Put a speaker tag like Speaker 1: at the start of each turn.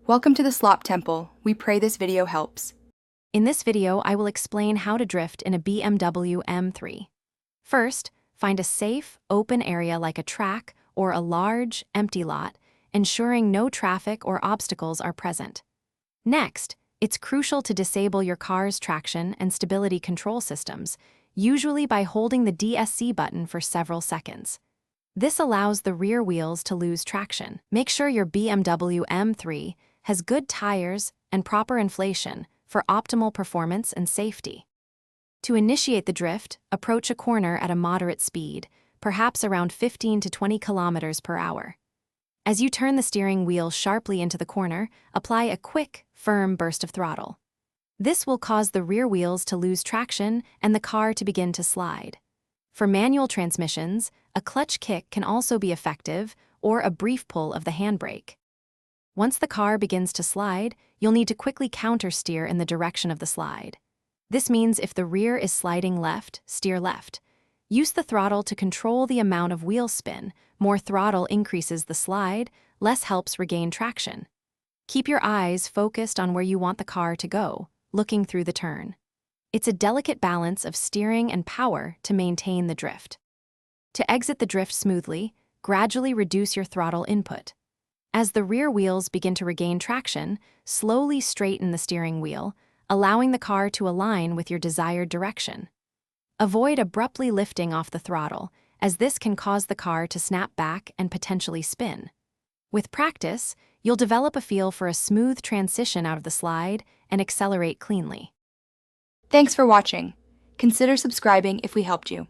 Speaker 1: Welcome to the Slop Temple. We pray this video helps.
Speaker 2: In this video, I will explain how to drift in a BMW M3. First, find a safe, open area like a track or a large, empty lot, ensuring no traffic or obstacles are present. Next, it's crucial to disable your car's traction and stability control systems, usually by holding the DSC button for several seconds. This allows the rear wheels to lose traction. Make sure your BMW M3 has good tires and proper inflation for optimal performance and safety. To initiate the drift, approach a corner at a moderate speed, perhaps around 15 to 20 kilometers per hour. As you turn the steering wheel sharply into the corner, apply a quick, firm burst of throttle. This will cause the rear wheels to lose traction and the car to begin to slide. For manual transmissions, a clutch kick can also be effective, or a brief pull of the handbrake. Once the car begins to slide, you'll need to quickly counter-steer in the direction of the slide. This means if the rear is sliding left, steer left. Use the throttle to control the amount of wheel spin. More throttle increases the slide, less helps regain traction. Keep your eyes focused on where you want the car to go, looking through the turn. It's a delicate balance of steering and power to maintain the drift. To exit the drift smoothly, gradually reduce your throttle input. As the rear wheels begin to regain traction, slowly straighten the steering wheel, allowing the car to align with your desired direction. Avoid abruptly lifting off the throttle, as this can cause the car to snap back and potentially spin. With practice, you'll develop a feel for a smooth transition out of the slide and accelerate cleanly.
Speaker 1: Thanks for watching. Consider subscribing if we helped you.